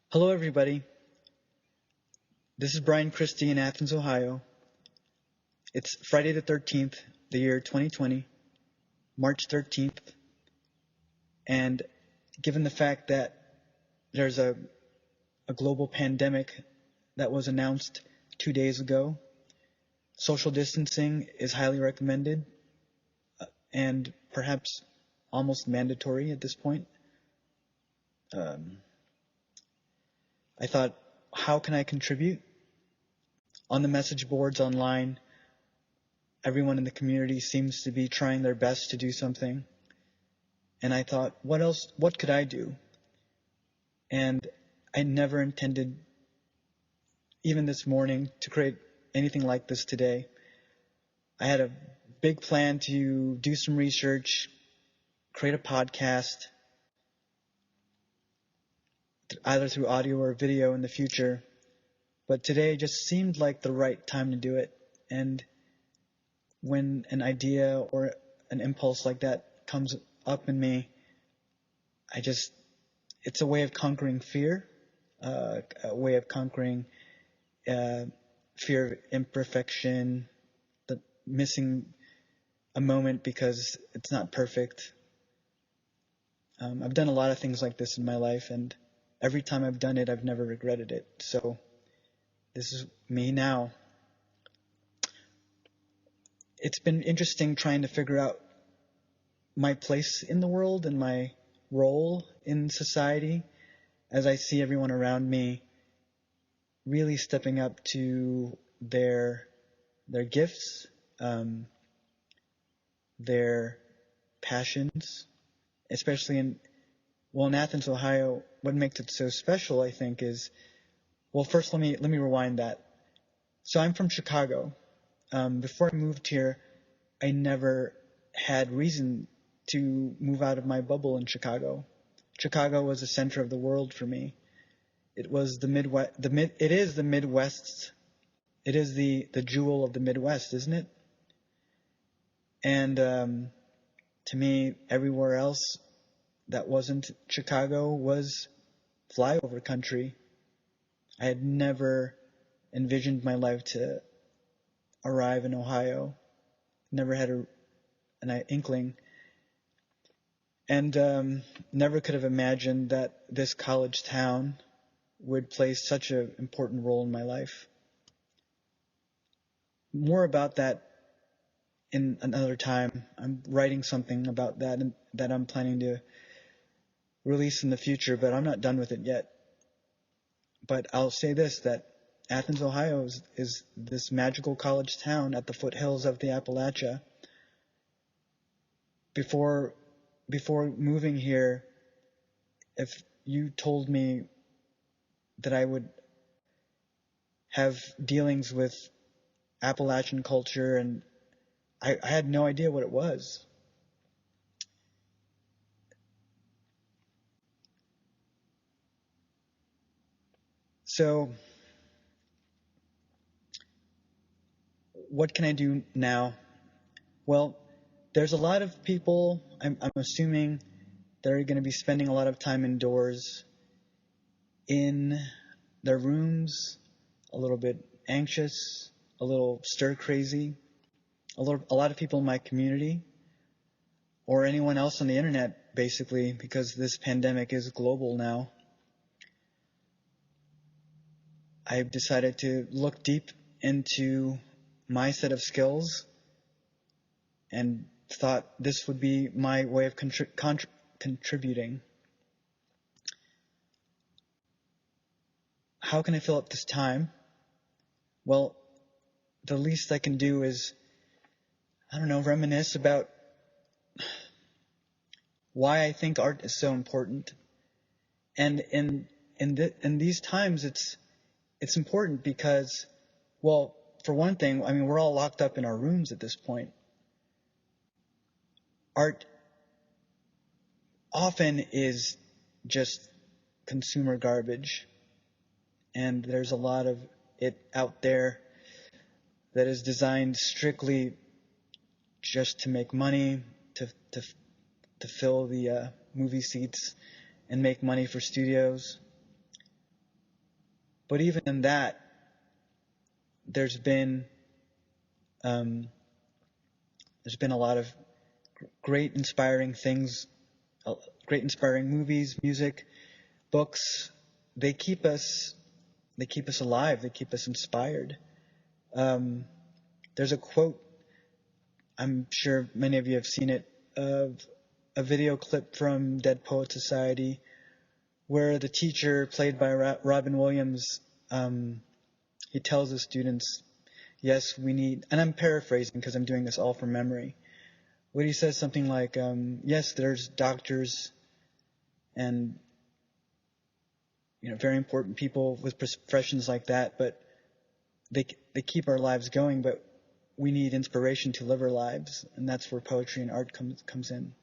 Hello, everybody. This is Brian Christie in Athens, Ohio. It's Friday the 13th, the year 2020, March 13th. And given the fact that there's a global pandemic that was announced 2 days ago, social distancing is highly recommended and perhaps almost mandatory at this point. I thought, how can I contribute? On the message boards online, everyone in the community seems to be trying their best to do something. And I thought, what could I do? And I never intended, even this morning, to create anything like this today. I had a big plan to do some research, create a podcast, either through audio or video in the future. But today just seemed like the right time to do it. And when an idea or an impulse like that comes up in me, it's a way of conquering fear, a way of conquering fear of imperfection, the missing a moment because it's not perfect. I've done a lot of things like this in my life, and every time I've done it, I've never regretted it. So this is me now. It's been interesting trying to figure out my place in the world and my role in society as I see everyone around me really stepping up to their gifts, their passions, especially in Athens, Ohio. What makes it so special, I think, is, well, first let me rewind that. So I'm from Chicago. Before I moved here, I never had reason to move out of my bubble in Chicago. Chicago was the center of the world for me. It was the Midwest. It is the Midwest. It is the jewel of the Midwest, isn't it? And to me, everywhere else that wasn't Chicago was flyover country. I had never envisioned my life to arrive in Ohio. Never had an inkling. And never could have imagined that this college town would play such an important role in my life. More about that in another time. I'm writing something about that and that I'm planning to release in the future, but I'm not done with it yet. But I'll say this, that Athens, Ohio is this magical college town at the foothills of the Appalachia. Before moving here, if you told me that I would have dealings with Appalachian culture, and I had no idea what it was. So what can I do now? Well, there's a lot of people, I'm assuming, that are going to be spending a lot of time indoors in their rooms, a little bit anxious, a little stir-crazy. A lot of people in my community, or anyone else on the internet, basically, because this pandemic is global now. I've decided to look deep into my set of skills and thought this would be my way of contributing. How can I fill up this time? Well, the least I can do is, reminisce about why I think art is so important. And in these times, it's important because, well, for one thing, we're all locked up in our rooms at this point. Art often is just consumer garbage, and there's a lot of it out there that is designed strictly just to make money, to fill the movie seats and make money for studios. But even in that, there's been um, a lot of great inspiring things, great inspiring movies, music, books. They keep us alive. They keep us inspired. There's a quote, I'm sure many of you have seen it, of a video clip from Dead Poet Society where the teacher, played by Robin Williams, he tells the students, yes, we need, and I'm paraphrasing because I'm doing this all from memory, where he says something like, yes, there's doctors and very important people with professions like that, but they keep our lives going, but we need inspiration to live our lives, and that's where poetry and art comes in.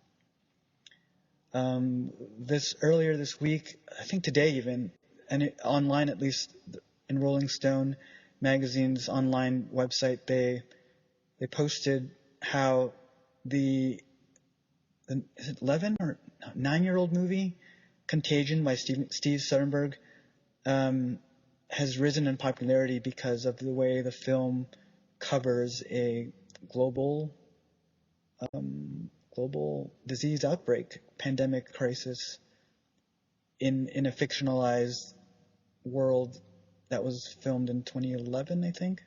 Earlier this week, I think today even, and online at least, in Rolling Stone magazine's online website, they posted how the is it 11 or 9-year-old movie Contagion by Steve Soderbergh has risen in popularity because of the way the film covers a global disease outbreak, pandemic crisis in a fictionalized world that was filmed in 2011, I think.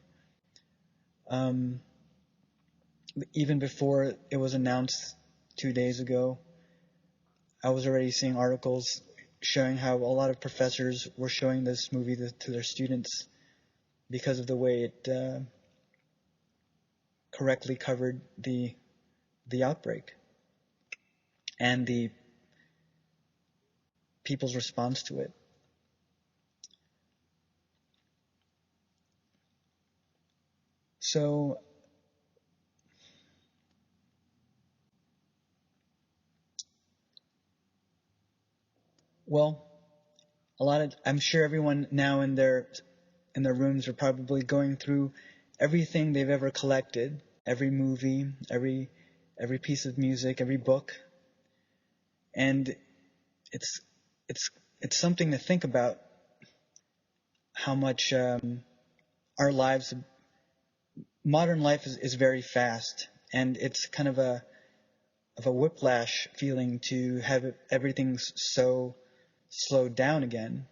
Even before it was announced 2 days ago, I was already seeing articles showing how a lot of professors were showing this movie to their students because of the way it correctly covered the outbreak and the people's response to it. So, well, I'm sure everyone now in their rooms are probably going through everything they've ever collected, every movie, every piece of music, every book, and it's something to think about how much our lives, modern life is very fast, and it's kind of a whiplash feeling to have everything so slowed down again,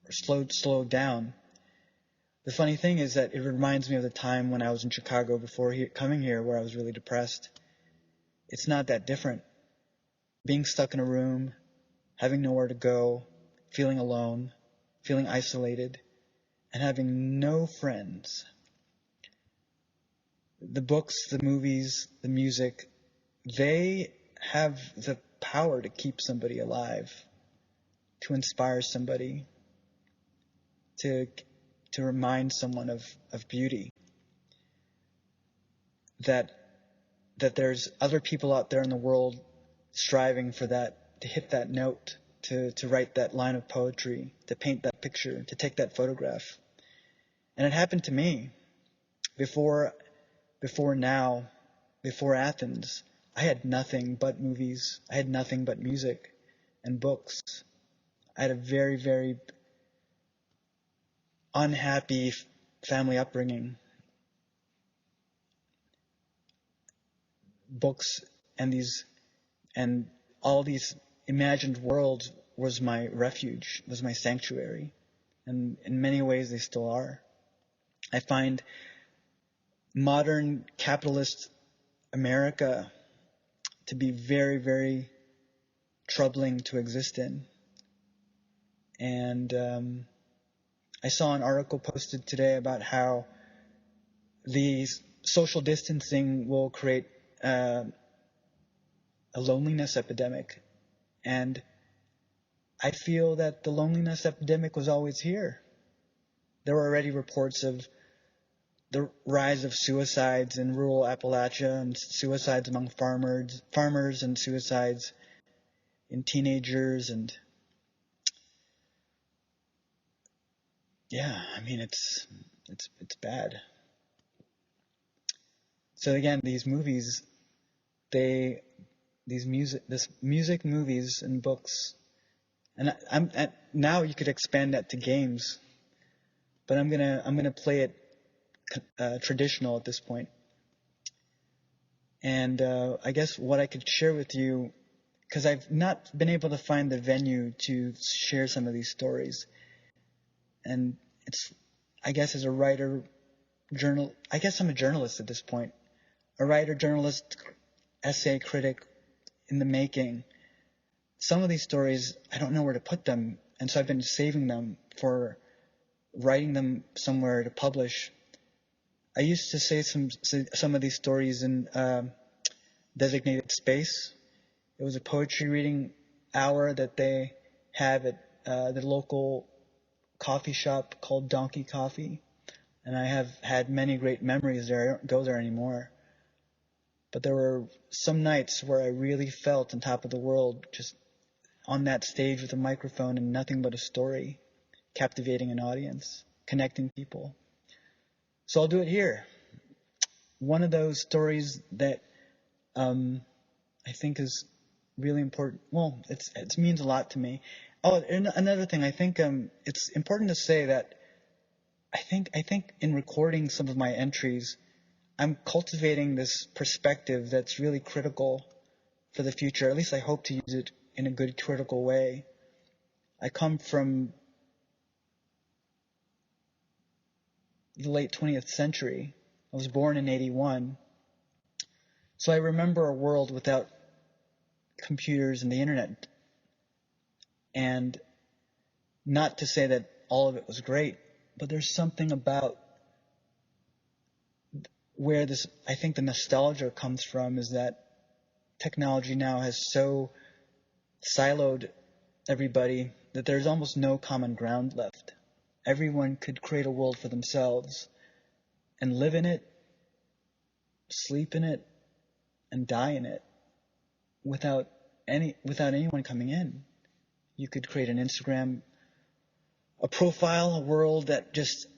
or slowed down. The funny thing is that it reminds me of the time when I was in Chicago before coming here, where I was really depressed. It's not that different. Being stuck in a room, having nowhere to go, feeling alone, feeling isolated, and having no friends. The books, the movies, the music, they have the power to keep somebody alive, to inspire somebody, to remind someone of beauty. That there's other people out there in the world striving for that, to hit that note, to write that line of poetry, to paint that picture, to take that photograph. And it happened to me. Before Athens, I had nothing but movies. I had nothing but music and books. I had a very, very unhappy family upbringing. Books and all these imagined worlds was my refuge, was my sanctuary. And in many ways they still are. I find modern capitalist America to be very, very troubling to exist in. And I saw an article posted today about how the social distancing will create a loneliness epidemic. And I feel that the loneliness epidemic was always here. There were already reports of the rise of suicides in rural Appalachia, and suicides among farmers, and suicides in teenagers, and yeah, I mean it's bad. So again, these movies, music, movies, and books, and now you could expand that to games. but I'm gonna play it traditional at this point. And I guess what I could share with you, because I've not been able to find the venue to share some of these stories, and it's, I guess as a writer, I guess I'm a journalist at this point, a writer, journalist, essay critic in the making. Some of these stories, I don't know where to put them, and so I've been saving them for writing them somewhere to publish. I used to say some of these stories in designated space. It was a poetry reading hour that they have at the local coffee shop called Donkey Coffee, and I have had many great memories there. I don't go there anymore. But there were some nights where I really felt on top of the world, just on that stage with a microphone and nothing but a story, captivating an audience, connecting people. So I'll do it here. One of those stories that I think is really important. Well, it means a lot to me. Oh, and another thing, I think it's important to say that I think in recording some of my entries, I'm cultivating this perspective that's really critical for the future. At least I hope to use it in a good, critical way. I come from the late 20th century. I was born in 81. So I remember a world without computers and the internet. And not to say that all of it was great, but there's something about where this, I think the nostalgia comes from, is that technology now has so siloed everybody that there's almost no common ground left. Everyone could create a world for themselves and live in it, sleep in it, and die in it without anyone coming in. You could create an Instagram, a profile, a world that just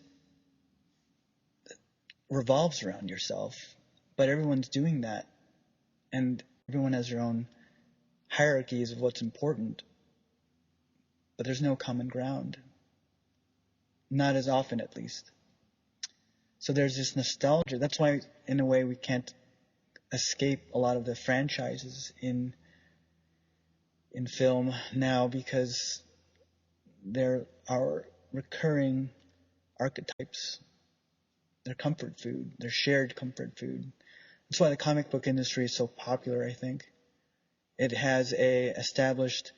revolves around yourself, but everyone's doing that, and everyone has their own hierarchies of what's important, but there's no common ground, not as often at least. So there's this nostalgia. That's why in a way we can't escape a lot of the franchises in film now, because there are recurring archetypes. They're comfort food. They're shared comfort food. That's why the comic book industry is so popular, I think. It has a established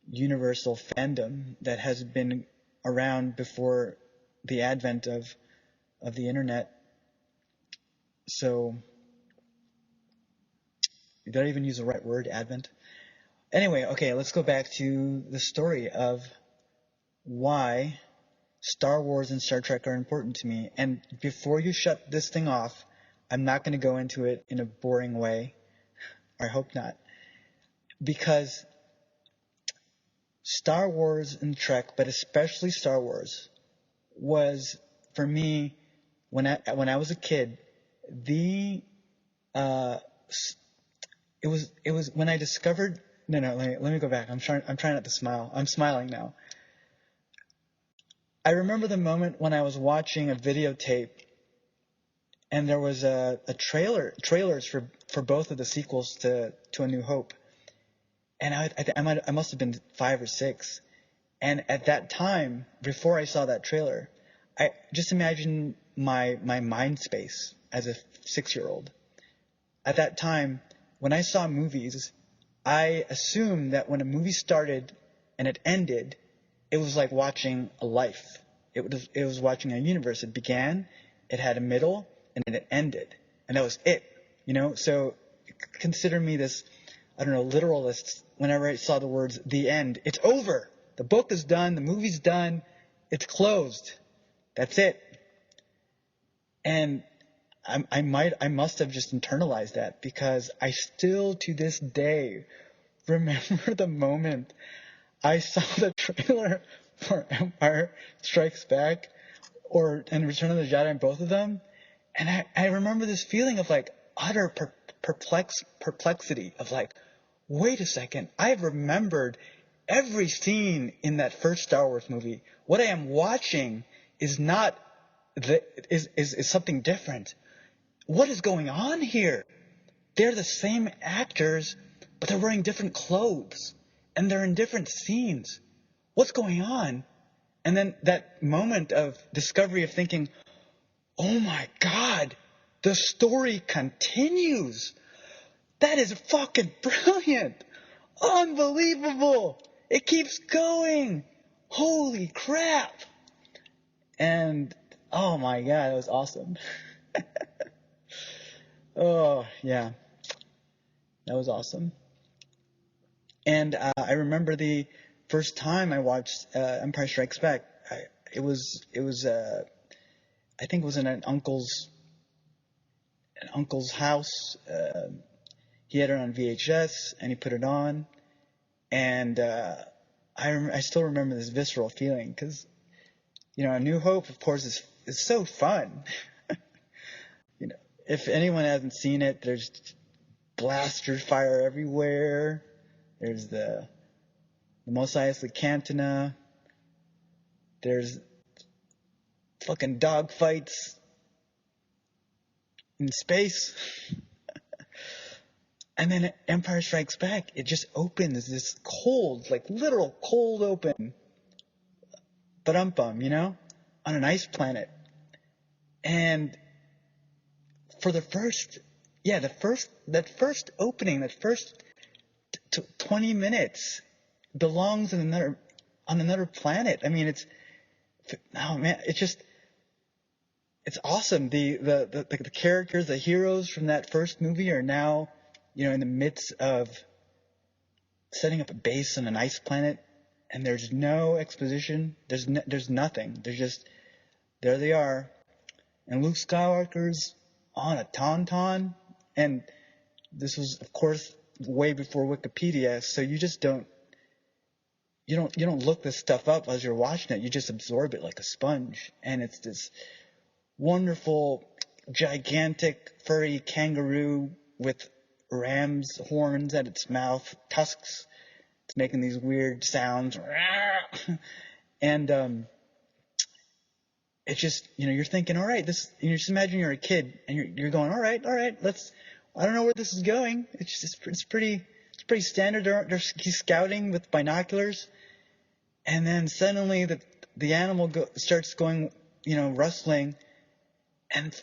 universal fandom that has been around before the advent of the internet. So, did I even use the right word, advent? Anyway, okay, let's go back to the story of why Star Wars and Star Trek are important to me. And before you shut this thing off, I'm not going to go into it in a boring way. Or I hope not. Because Star Wars and Trek, but especially Star Wars, was, for me, when I was a kid, it was when I discovered. No, let me go back. I'm trying not to smile. I'm smiling now. I remember the moment when I was watching a videotape, and there was a trailers for both of the sequels to A New Hope, and I must have been 5 or 6, and at that time, before I saw that trailer, I just imagine my mind space as a 6-year-old. At that time, when I saw movies, I assumed that when a movie started and it ended, it was like watching a life. It was watching a universe. It began, it had a middle, and then it ended. And that was it. So consider me this, I don't know, literalist. Whenever I saw the words, the end, it's over. The book is done. The movie's done. It's closed. That's it. And I must have just internalized that, because I still to this day remember the moment I saw the trailer for Empire Strikes Back and Return of the Jedi, and both of them, and I remember this feeling of like utter perplexity of like, wait a second, I've remembered every scene in that first Star Wars movie. What I am watching is not is something different. What is going on here? They're the same actors, but they're wearing different clothes, and they're in different scenes. What's going on? And then that moment of discovery of thinking, oh my God, the story continues. That is fucking brilliant. Unbelievable. It keeps going. Holy crap. And, oh my God, that was awesome. Oh, yeah. That was awesome. And I remember the first time I watched Empire Strikes Back. I think it was in an uncle's house. He had it on VHS, and he put it on. And I still remember this visceral feeling because, A New Hope, of course, is so fun. If anyone hasn't seen it, there's blaster fire everywhere. There's the Mos Eisley Cantina. There's fucking dogfights in space. And then Empire Strikes Back, it just opens this cold, like literal cold open, ba-dum-bum, on an ice planet. And for that first opening, that first 20 minutes belongs on another planet. I mean, it's awesome. The characters, the heroes from that first movie are now, in the midst of setting up a base on an ice planet, and there's no exposition. There's nothing. There they are. And Luke Skywalker's on a tauntaun, and this was, of course, way before Wikipedia, so you just don't look this stuff up as you're watching it. You just absorb it like a sponge, and it's this wonderful, gigantic, furry kangaroo with ram's horns at its mouth, tusks. It's making these weird sounds, and it's just, you're thinking, all right, just imagine you're a kid and you're going, all right, I don't know where this is going. It's pretty standard. He's scouting with binoculars, and then suddenly the animal starts going, rustling, and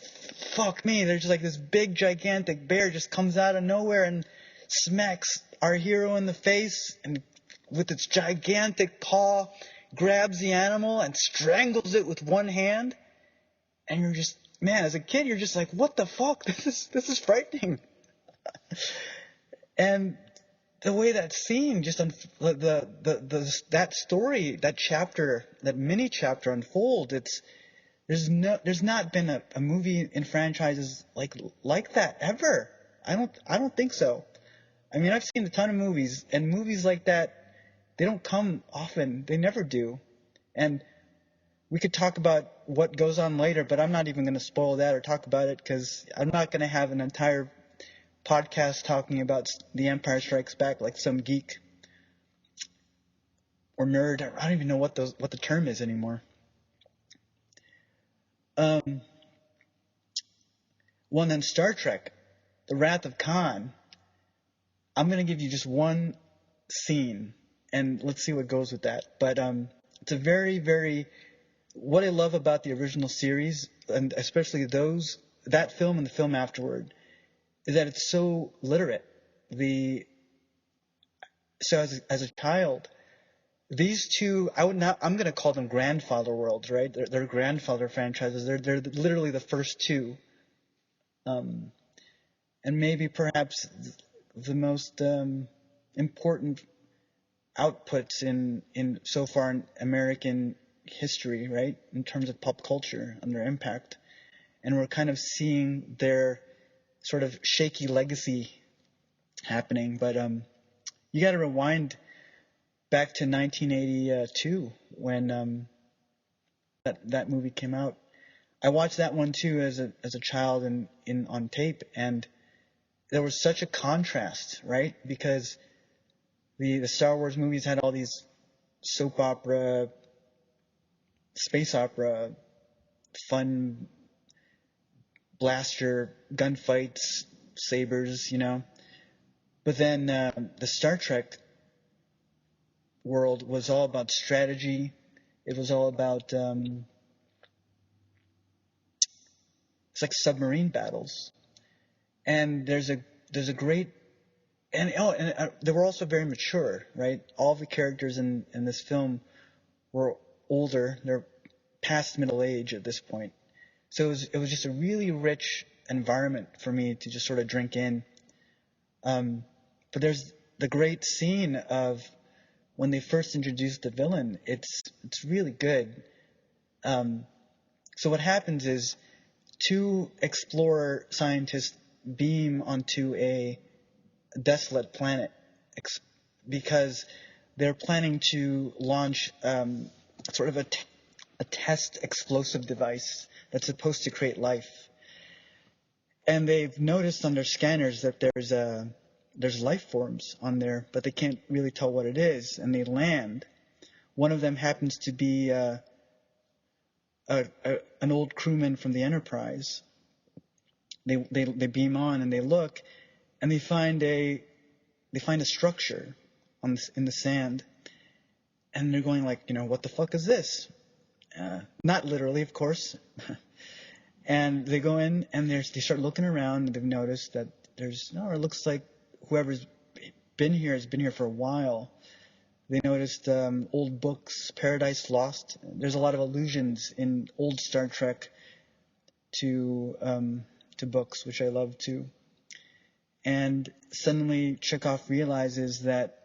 fuck me, there's just like this big gigantic bear just comes out of nowhere and smacks our hero in the face, and with its gigantic paw grabs the animal and strangles it with one hand. And you're just, man, as a kid, you're just like, what the fuck? This is frightening. And the way that scene just that story, that chapter, that mini chapter unfold, there's not been a movie in franchises like that ever. I don't think so. I mean, I've seen a ton of movies, and movies like that, they don't come often. They never do. And we could talk about what goes on later, but I'm not even going to spoil that or talk about it, because I'm not going to have an entire podcast talking about The Empire Strikes Back like some geek or nerd. I don't even know what the term is anymore. Well, then Star Trek, The Wrath of Khan. I'm going to give you just one scene, and let's see what goes with that. But it's a very, very... What I love about the original series, and especially that film and the film afterward, is that it's so literate. So as a child, these two, I'm going to call them grandfather worlds, right? They're grandfather franchises. They're literally the first two, and maybe perhaps the most important outputs in so far in American history, right? In terms of pop culture and their impact, and we're kind of seeing their sort of shaky legacy happening. But you got to rewind back to 1982 when that movie came out. I watched that one too as a child on tape, and there was such a contrast, right? Because the Star Wars movies had all these soap opera, space opera fun blaster gunfights, sabers, But then the Star Trek world was all about strategy. It was all about it's like submarine battles, and there's a great and they were also very mature, right? All the characters in this film were older; they're past middle age at this point. So it was just a really rich environment for me to just sort of drink in. But there's the great scene of when they first introduced the villain. It's really good. So what happens is two explorer scientists beam onto a desolate planet because they're planning to launch sort of a test explosive device that's supposed to create life. And they've noticed on their scanners that there's life forms on there, but they can't really tell what it is. And they land. One of them happens to be an old crewman from the Enterprise. They beam on and they look, and they find a structure in the sand, and they're going like, what the fuck is this? Not literally, of course. And they go in and they start looking around, and they've noticed that it looks like whoever's been here has been here for a while. They noticed old books, Paradise Lost. There's a lot of allusions in old Star Trek to books, which I love too. And suddenly Chekhov realizes that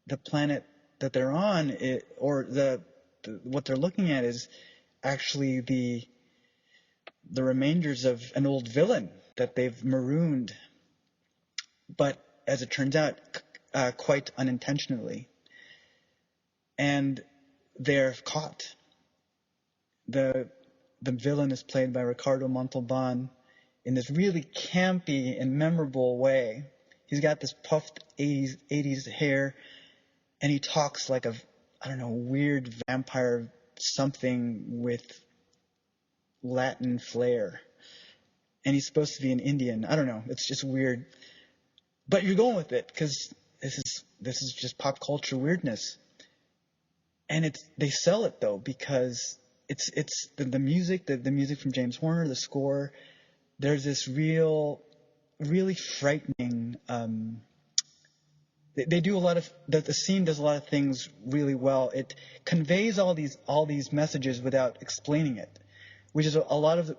the planet that they're on, what they're looking at, is actually the remainders of an old villain that they've marooned, but as it turns out, quite unintentionally. And they're caught. The villain is played by Ricardo Montalban in this really campy and memorable way. He's got this puffed 80s hair, and he talks like a weird vampire something with Latin flair. And he's supposed to be an Indian. I don't know. It's just weird. But you're going with it because this is just pop culture weirdness. And they sell it though because it's the music, the music from James Horner, the score. There's this really frightening. They do a lot of the scene does a lot of things really well. It conveys all these messages without explaining it, which is a lot of the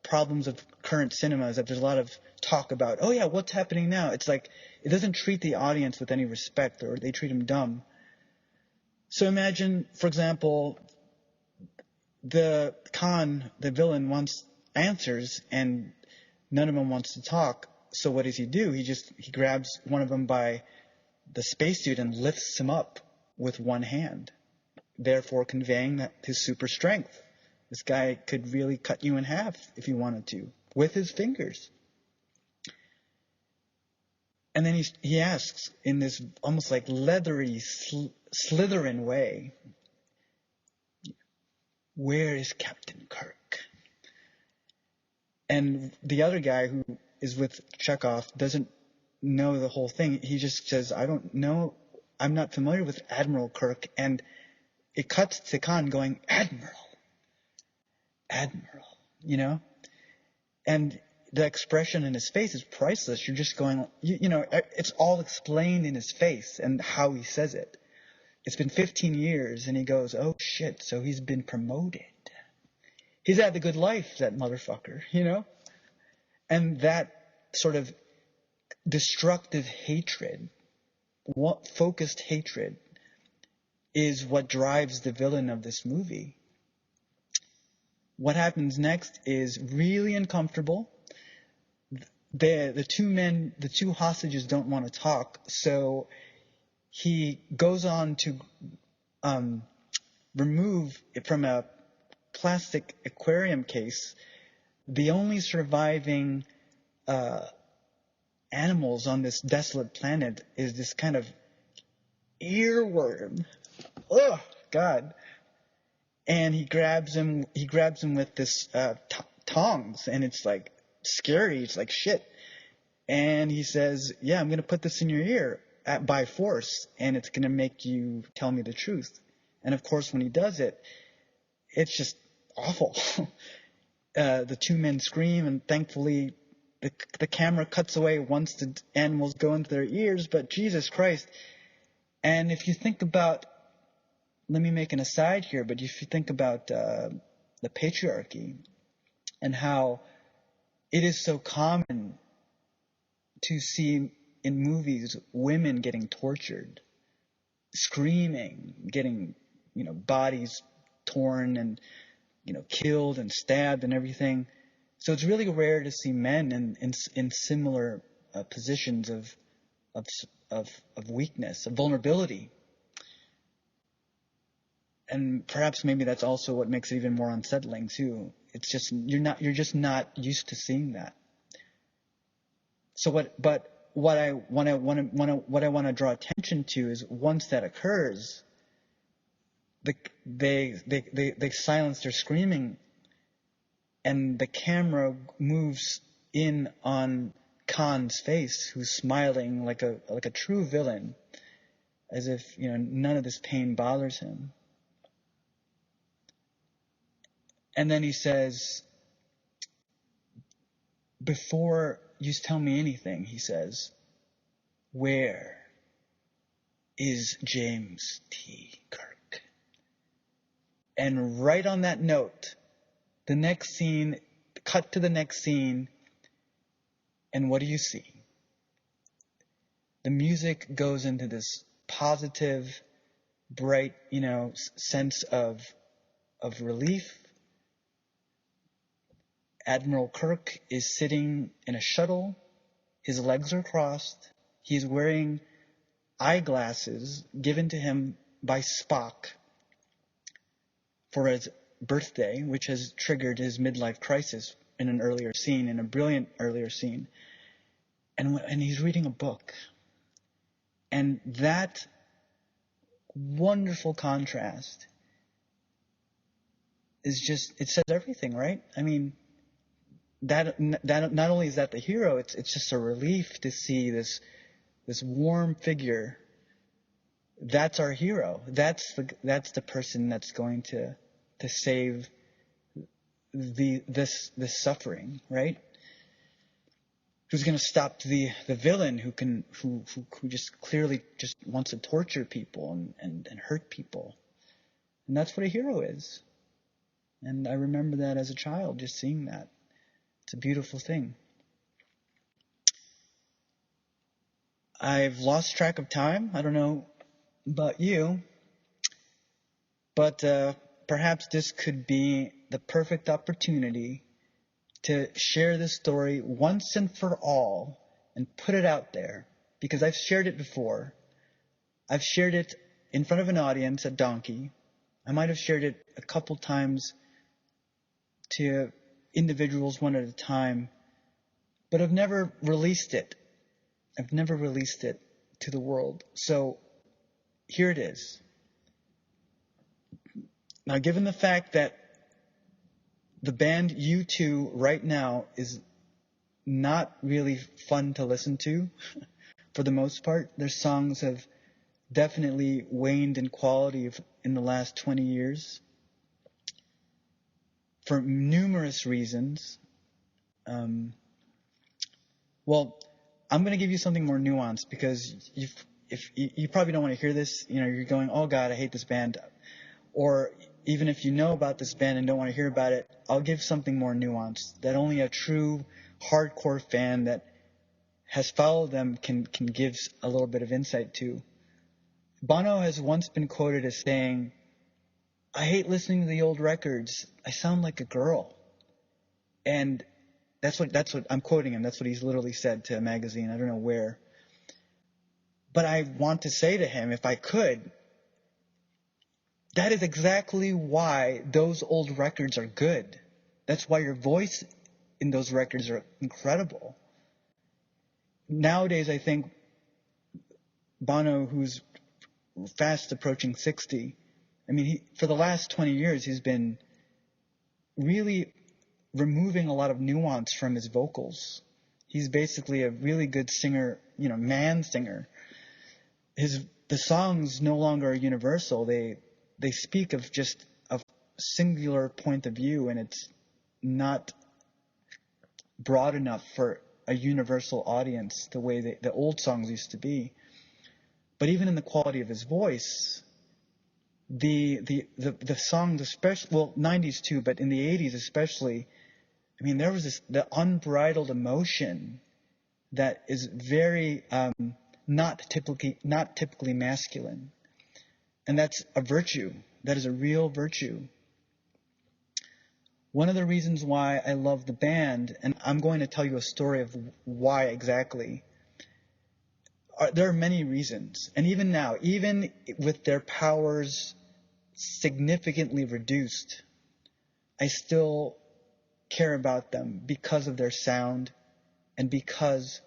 problems of current cinema, is that there's a lot of talk about, oh yeah, what's happening now? It's like it doesn't treat the audience with any respect, or they treat them dumb. So imagine, for example, the villain, wants answers, and none of them wants to talk. So what does he do? He grabs one of them by the spacesuit and lifts him up with one hand, therefore conveying his super strength. This guy could really cut you in half if he wanted to, with his fingers. And then he asks in this almost like leathery, Slytherin way, where is Captain Kirk? And the other guy who is with Chekhov doesn't know the whole thing. He just says, I don't know. I'm not familiar with Admiral Kirk. And it cuts to Khan going, Admiral, and the expression in his face is priceless. You're just going, it's all explained in his face and how he says it. It's been 15 years, and he goes, oh shit, so he's been promoted. He's had the good life, that motherfucker, And that sort of destructive hatred, focused hatred, is what drives the villain of this movie. What happens next is really uncomfortable. The two hostages don't want to talk, so he goes on to remove it from a plastic aquarium case. The only surviving animals on this desolate planet is this kind of earworm. Oh, God. and he grabs him with this tongs, and it's like scary. It's like shit. And he says, yeah, I'm going to put this in your ear by force, and it's going to make you tell me the truth. And of course, when he does it, it's just awful. The two men scream, and thankfully the camera cuts away once the animals go into their ears, but Jesus Christ. And if you think about, let me make an aside here, but if you think about the patriarchy and how it is so common to see in movies women getting tortured, screaming, getting, bodies torn and, killed and stabbed and everything. So it's really rare to see men in similar positions of weakness, of vulnerability. And perhaps maybe that's also what makes it even more unsettling too. It's just you're just not used to seeing that. So what I want to draw attention to is once that occurs, they silence their screaming, and the camera moves in on Khan's face, who's smiling like a true villain, as if none of this pain bothers him. And then he says, before you tell me anything, he says, where is James T. Kirk? And right on that note, the next scene, cut to the next scene, and what do you see? The music goes into this positive, bright, sense of relief. Admiral Kirk is sitting in a shuttle. His legs are crossed. He's wearing eyeglasses given to him by Spock for his birthday, which has triggered his midlife crisis in a brilliant earlier scene. And he's reading a book. And that wonderful contrast is just, it says everything, right? I mean, that not only is that the hero, it's just a relief to see this warm figure. That's our hero. That's the person that's going to save this suffering, right? Who's going to stop the villain who just clearly just wants to torture people and hurt people. And that's what a hero is. And I remember that as a child, just seeing that. It's a beautiful thing. I've lost track of time. I don't know about you, but perhaps this could be the perfect opportunity to share this story once and for all and put it out there, because I've shared it before. I've shared it in front of an audience at Donkey. I might have shared it a couple times to individuals one at a time, but I've never released it. I've never released it to the world. So here it is. Now, given the fact that the band U2 right now is not really fun to listen to, for the most part, their songs have definitely waned in quality in the last 20 years. For numerous reasons. Well, I'm going to give you something more nuanced, because if you probably don't want to hear this, you're going, oh God, I hate this band. Or even if you know about this band and don't want to hear about it, I'll give something more nuanced that only a true hardcore fan that has followed them can give a little bit of insight to. Bono has once been quoted as saying, I hate listening to the old records. I sound like a girl. And that's what I'm quoting him. That's what he's literally said to a magazine. I don't know where. But I want to say to him, if I could, that is exactly why those old records are good. That's why your voice in those records are incredible. Nowadays, I think Bono, who's fast approaching 60, I mean, for the last 20 years, he's been really removing a lot of nuance from his vocals. He's basically a really good singer, man singer. The songs no longer are universal. They speak of just a singular point of view, and it's not broad enough for a universal audience the way the old songs used to be. But even in the quality of his voice, the songs, especially, 90s too, but in the 80s especially, I mean, there was the unbridled emotion that is very not typically masculine, and that's a virtue. That is a real virtue. One of the reasons why I love the band, and I'm going to tell you a story of why exactly. There are many reasons, and even now, even with their powers significantly reduced, I still care about them because of their sound and because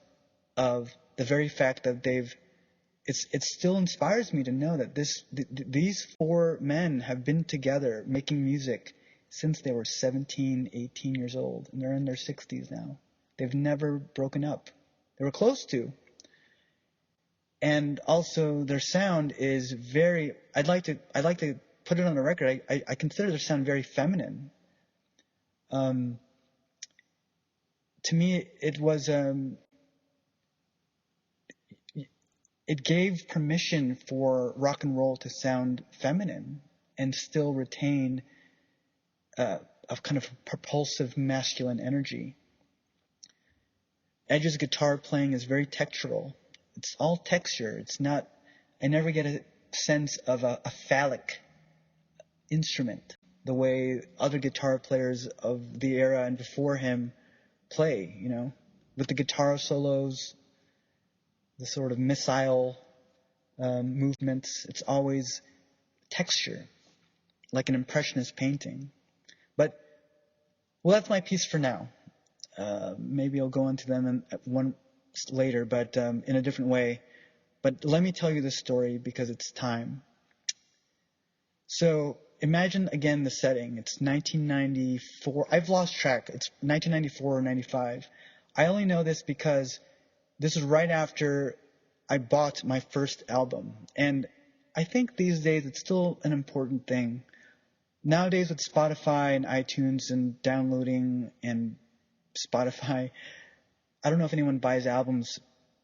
of the very fact that it still inspires me to know that these four men have been together making music since they were 17, 18 years old, and they're in their 60s now. They've never broken up. They were close to. And also their sound is very, I'd like to put it on the record, I consider their sound very feminine. To me, it was, it gave permission for rock and roll to sound feminine and still retain a kind of propulsive masculine energy. Edge's guitar playing is very textural. It's all texture. It's not, I never get a sense of a phallic instrument the way other guitar players of the era and before him play, with the guitar solos, the sort of missile movements. It's always texture, like an impressionist painting. But, that's my piece for now. Maybe I'll go into them one later, but in a different way. But let me tell you this story because it's time. So imagine again the setting. It's 1994. I've lost track. It's 1994 or 95. I only know this because this is right after I bought my first album. And I think these days it's still an important thing. Nowadays with Spotify and iTunes and downloading and Spotify, I don't know if anyone buys albums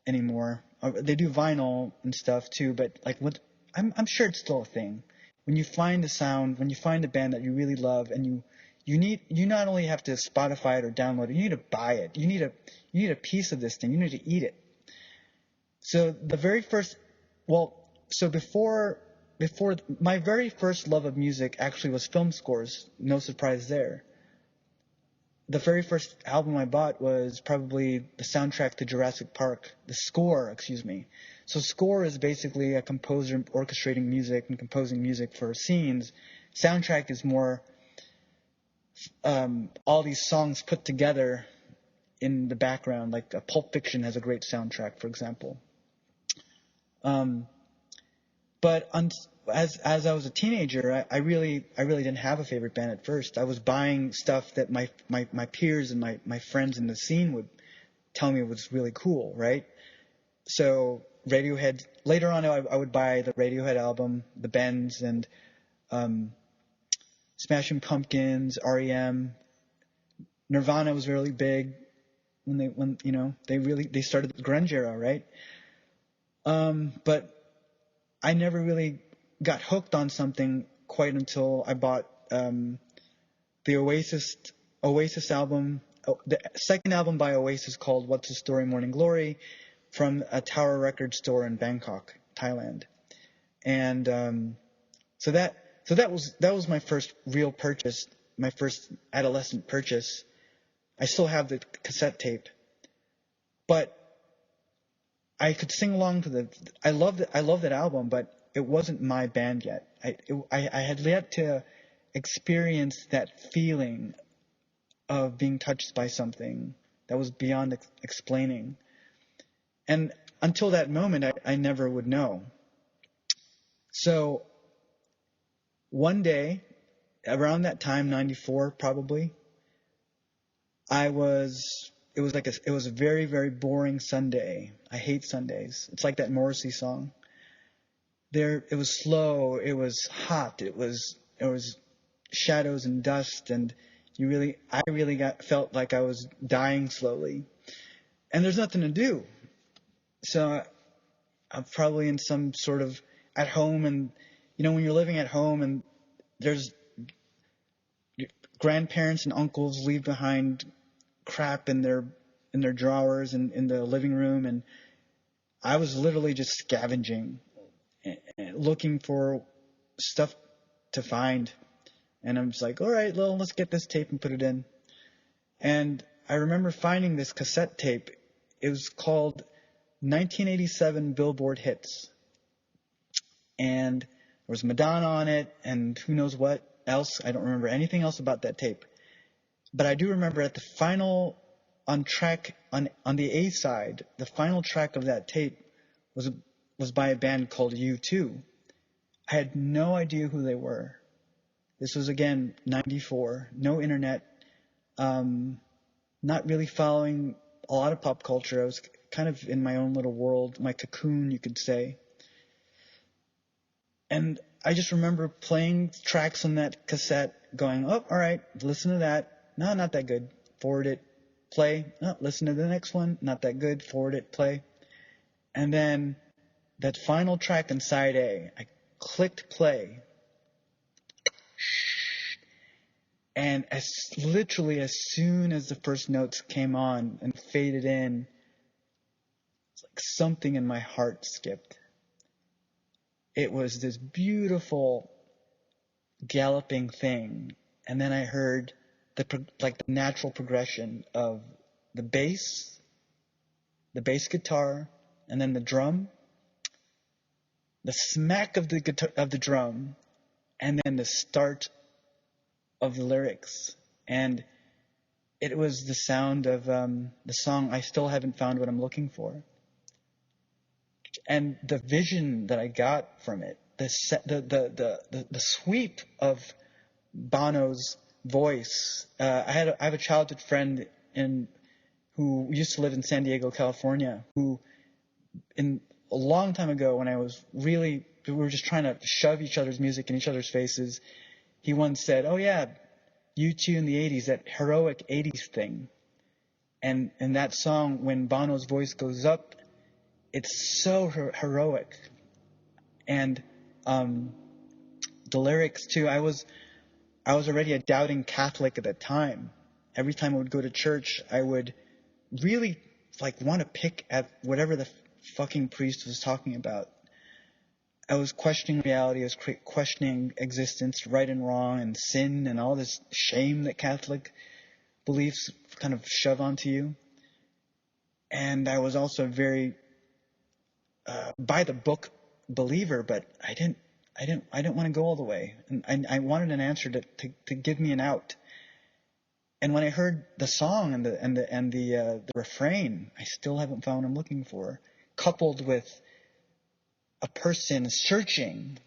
anymore. They do vinyl and stuff too, but I'm sure it's still a thing. When you find a sound, when you find a band that you really love, and you not only have to Spotify it or download it, you need to buy it. You need a piece of this thing. You need to eat it. So the very first, before my very first love of music actually was film scores. No surprise there. The very first album I bought was probably the soundtrack to Jurassic Park. The score, excuse me. So score is basically a composer orchestrating music and composing music for scenes. Soundtrack is more all these songs put together in the background, like Pulp Fiction has a great soundtrack, for example. But as I was a teenager, I really didn't have a favorite band at first. I was buying stuff that my peers and my friends in the scene would tell me was really cool, right? So Radiohead. Later on, I would buy the Radiohead album, the Bends, and Smashing Pumpkins, REM. Nirvana was really big when they started the grunge era, right? But I never really got hooked on something quite until I bought the Oasis album, the second album by Oasis called What's the Story, Morning Glory, from a Tower Record store in Bangkok, Thailand. And so that was my first real purchase, my first adolescent purchase. I still have the cassette tape, but I could sing along to I loved that album, but it wasn't my band yet. I had yet to experience that feeling of being touched by something that was beyond explaining. And until that moment, I never would know. So one day, around that time, 94 probably, it was a very, very boring Sunday. I hate Sundays. It's like that Morrissey song. It was slow, it was hot, it was shadows and dust, and I really felt like I was dying slowly. And there's nothing to do. So I'm probably in some sort of at home, and when you're living at home and there's grandparents and uncles leave behind crap in their drawers and in the living room, and I was literally just scavenging, looking for stuff to find. And I'm just like, all right, well, let's get this tape and put it in. And I remember finding this cassette tape. It was called 1987 Billboard Hits. And there was Madonna on it and who knows what else. I don't remember anything else about that tape. But I do remember at the final, on the A side, the final track of that tape was by a band called U2. I had no idea who they were. This was, again, 94, no internet, not really following a lot of pop culture. I was kind of in my own little world, my cocoon, you could say. And I just remember playing tracks on that cassette, going, oh, all right, listen to that. No, not that good. Forward it, play. Oh, listen to the next one. Not that good. Forward it, play. And then that final track in side A, I clicked play. And literally as soon as the first notes came on and faded in, it's like something in my heart skipped. It was this beautiful galloping thing. And then I heard the natural progression of the bass guitar, and then the drum, the smack of the guitar, of the drum, and then the start of the lyrics. And it was the sound of the song I Still Haven't Found What I'm Looking For. And the vision that I got from it, the sweep of Bono's voice. I have a childhood friend who used to live in San Diego, California, who a long time ago, when we were just trying to shove each other's music in each other's faces, he once said, oh yeah, U2 in the 80s, that heroic 80s thing. And that song, when Bono's voice goes up, it's so heroic. And the lyrics too, I was already a doubting Catholic at that time. Every time I would go to church, I would really want to pick at whatever the fucking priest was talking about. I was questioning reality. I was questioning existence, right and wrong, and sin, and all this shame that Catholic beliefs kind of shove onto you. And I was also very by the book believer, but I didn't want to go all the way, and I wanted an answer to give me an out. And when I heard the song and the refrain, I still haven't found what I'm looking for, coupled with a person searching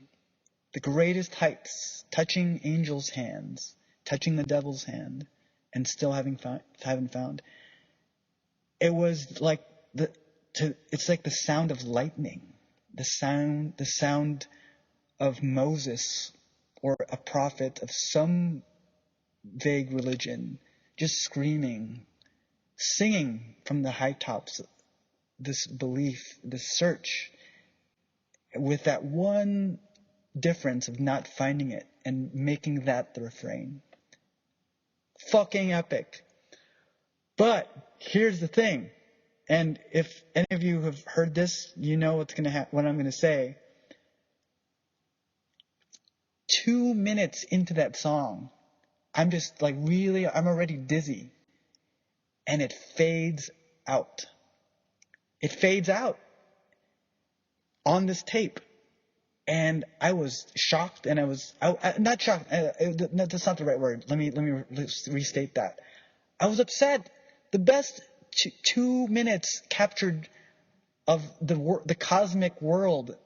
the greatest heights, touching angels' hands, touching the devil's hand, and still haven't found. It was like it's like the sound of lightning, the sound of Moses or a prophet of some vague religion, just screaming, singing from the high tops, this belief, this search, with that one difference of not finding it and making that the refrain. Fucking epic. But here's the thing, and if any of you have heard this, you know what I'm going to say. 2 minutes into that song, I'm just I'm already dizzy. And it fades out. It fades out on this tape. And I was shocked, and not shocked. That's not the right word. Let me restate that. I was upset. The best 2 minutes captured of the cosmic world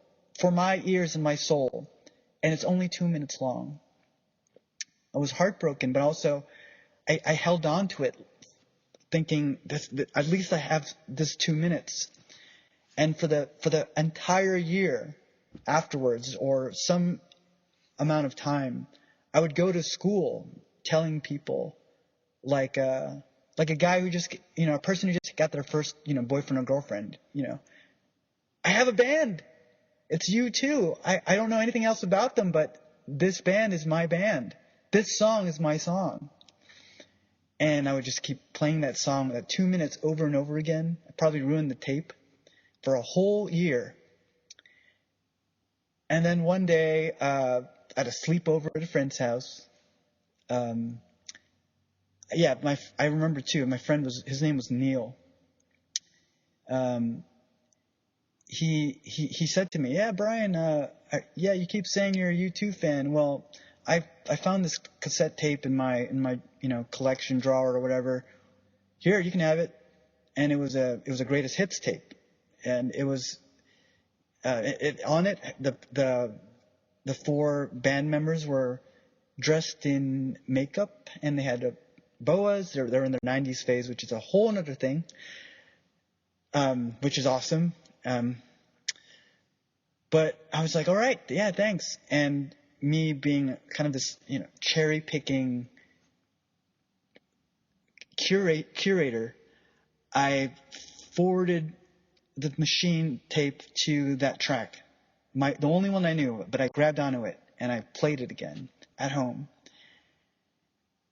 for my ears and my soul and it's only 2 minutes long. I was heartbroken, but also I held on to it, thinking at least I have this 2 minutes. And for the entire year afterwards, or some amount of time, I would go to school telling people, like a guy who just, a person who just got their first, boyfriend or girlfriend, I have a band. It's you too. I don't know anything else about them, but this band is my band. This song is my song. And I would just keep playing that song, that 2 minutes over and over again. I probably ruined the tape for a whole year. And then one day, I had a sleepover at a friend's house. I remember too, my friend his name was Neil. He said to me, "Yeah, Brian, you keep saying you're a U2 fan. Well, I found this cassette tape in my collection drawer or whatever. Here, you can have it." And it was a greatest hits tape, and it was on it the four band members were dressed in makeup, and they had boas. They're in their 90s phase, which is a whole other thing, which is awesome. But I was like, all right, yeah, thanks. And me being kind of this, cherry picking curator, I forwarded the machine tape to that track, the only one I knew, but I grabbed onto it and I played it again at home.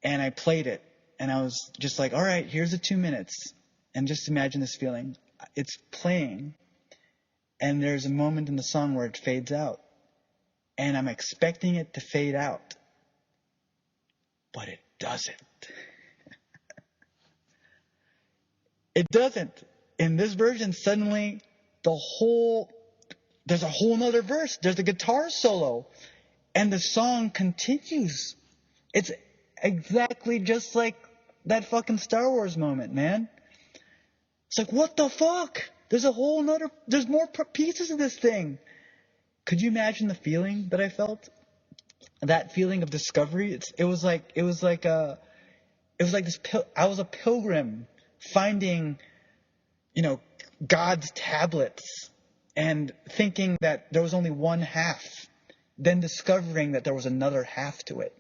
And I played it, and I was just like, all right, here's the 2 minutes. And just imagine this feeling. It's playing, and there's a moment in the song where it fades out. And I'm expecting it to fade out. But it doesn't. It doesn't. In this version, suddenly, there's a whole nother verse. There's a guitar solo. And the song continues. It's exactly just like that fucking Star Wars moment, man. It's like, what the fuck? There's more pieces of this thing. Could you imagine the feeling that I felt? That feeling of discovery. It was like this. I was a pilgrim finding, God's tablets and thinking that there was only one half, then discovering that there was another half to it.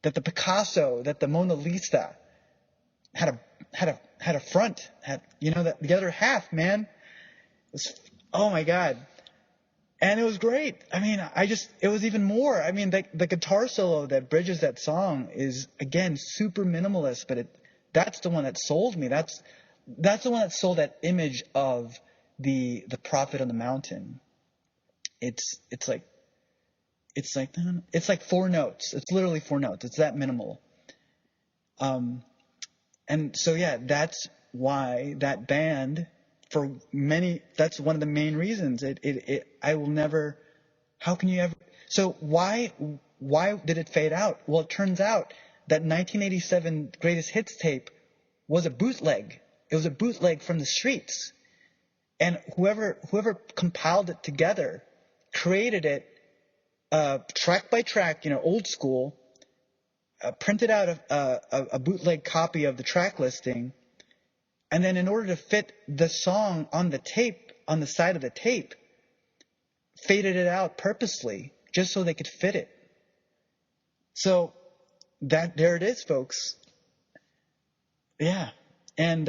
That the Picasso, that the Mona Lisa had a front, the other half, man. Oh my God. And it was great. I mean, it was even more. I mean, the guitar solo that bridges that song is, again, super minimalist, but that's the one that sold me. That's the one that sold that image of the prophet on the mountain. It's like 4 notes. It's literally 4 notes. It's that minimal. And so, yeah, that's why that band, that's one of the main reasons. I will never, how can you ever, so why did it fade out? Well, it turns out that 1987 Greatest Hits tape was a bootleg. It was a bootleg from the streets. And whoever compiled it together, created it, track by track, old school, printed out a bootleg copy of the track listing, and then in order to fit the song on the tape, on the side of the tape, faded it out purposely, just so they could fit it. So there it is, folks. Yeah. And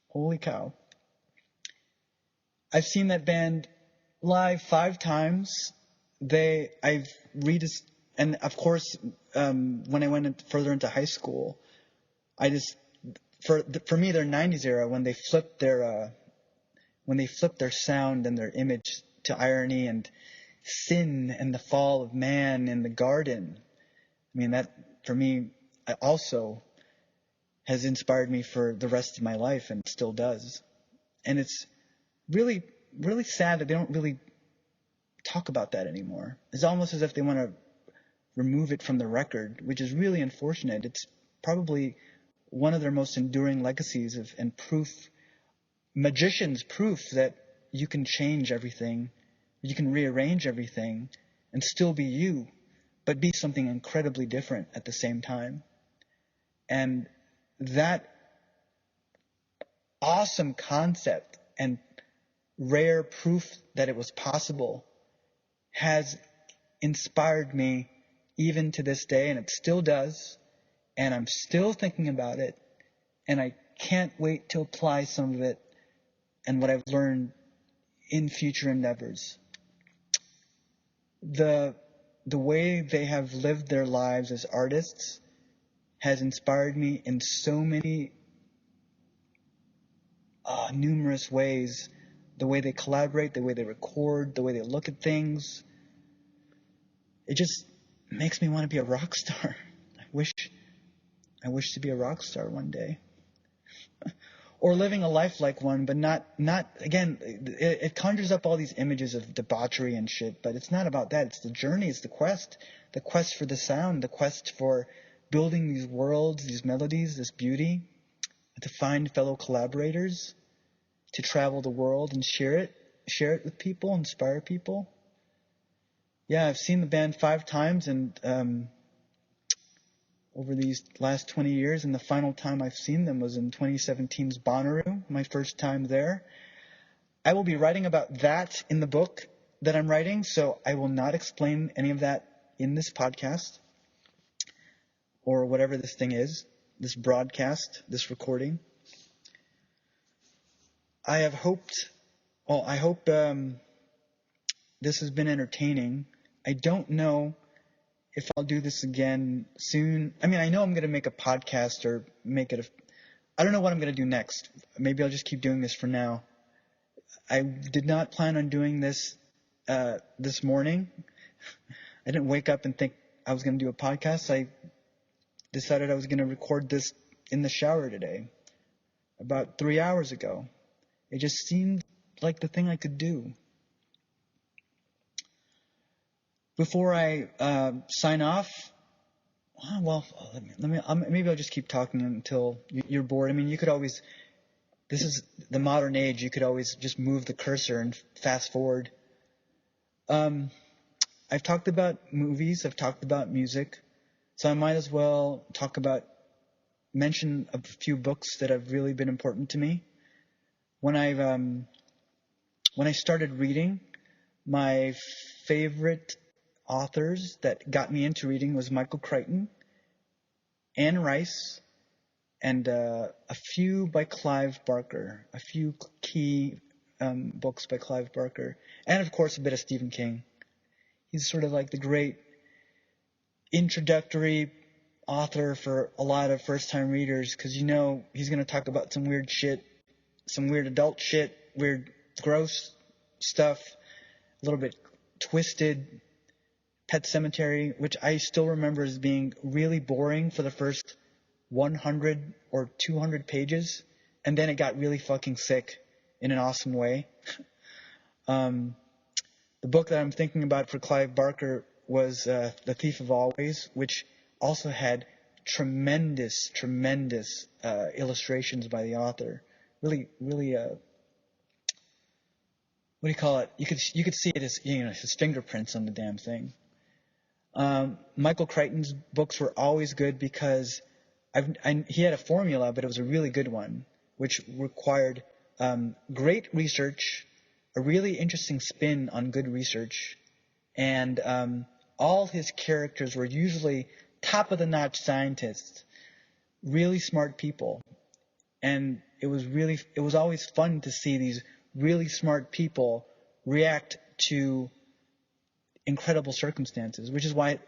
holy cow. I've seen that band live 5 times. And of course, when I went further into high school, for me, their 90s era, when they flipped their sound and their image to irony and sin and the fall of man in the garden, I mean, that for me also has inspired me for the rest of my life, and still does. And it's really, really sad that they don't really talk about that anymore. It's almost as if they want to remove it from the record, which is really unfortunate. It's probably one of their most enduring legacies and magician's proof that you can change everything, you can rearrange everything, and still be you, but be something incredibly different at the same time. And that awesome concept and rare proof that it was possible has inspired me even to this day, and it still does, and I'm still thinking about it, and I can't wait to apply some of it and what I've learned in future endeavors. The way they have lived their lives as artists has inspired me in so many numerous ways. The way they collaborate, the way they record, the way they look at things. It just makes me want to be a rock star. I wish to be a rock star one day. Or living a life like one, but not again, it conjures up all these images of debauchery and shit, but it's not about that. It's the journey, it's the quest for the sound, the quest for building these worlds, these melodies, this beauty, to find fellow collaborators, to travel the world and share it with people, inspire people. Yeah, I've seen the band 5 times, and over these last 20 years, and the final time I've seen them was in 2017's Bonnaroo, my first time there. I will be writing about that in the book that I'm writing, so I will not explain any of that in this podcast, or whatever this thing is, this broadcast, this recording. I hope this has been entertaining. I don't know if I'll do this again soon. I mean, I know I'm going to make a podcast or make it I don't know what I'm going to do next. Maybe I'll just keep doing this for now. I did not plan on doing this this morning. I didn't wake up and think I was going to do a podcast. I decided I was going to record this in the shower today, about 3 hours ago. It just seemed like the thing I could do. Before I sign off, maybe I'll just keep talking until you're bored. I mean, you could always, this is the modern age, you could always just move the cursor and fast forward. I've talked about movies, I've talked about music, so I might as well mention a few books that have really been important to me. When I started reading, my favorite authors that got me into reading was Michael Crichton, Anne Rice, and a few by Clive Barker, a few key books by Clive Barker, and of course a bit of Stephen King. He's sort of like the great introductory author for a lot of first-time readers, because you know he's going to talk about some weird shit, some weird adult shit, weird gross stuff, a little bit twisted. Pet Sematary, which I still remember as being really boring for the first 100 or 200 pages, and then it got really fucking sick in an awesome way. The book that I'm thinking about for Clive Barker was The Thief of Always, which also had tremendous illustrations by the author. Really, what do you call it? You could see it as, his fingerprints on the damn thing. Michael Crichton's books were always good because he had a formula, but it was a really good one, which required great research, a really interesting spin on good research, and all his characters were usually top-of-the-notch scientists, really smart people, and it was always fun to see these really smart people react to incredible circumstances, which is why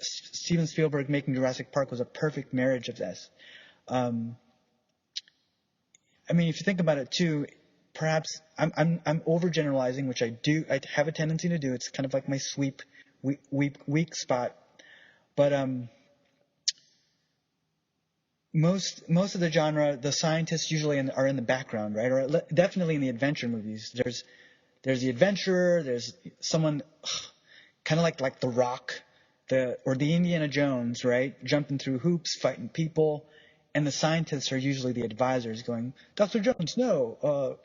Steven Spielberg making Jurassic Park was a perfect marriage of this. I mean, if you think about it too, perhaps I'm overgeneralizing, which I have a tendency to do. It's kind of like my weak spot. But most of the genre, the scientists usually are in the background, right? Or definitely in the adventure movies. There's the adventurer. There's someone kind of like The Rock, or the Indiana Jones, right? Jumping through hoops, fighting people, and the scientists are usually the advisors, going, "Dr. Jones, no,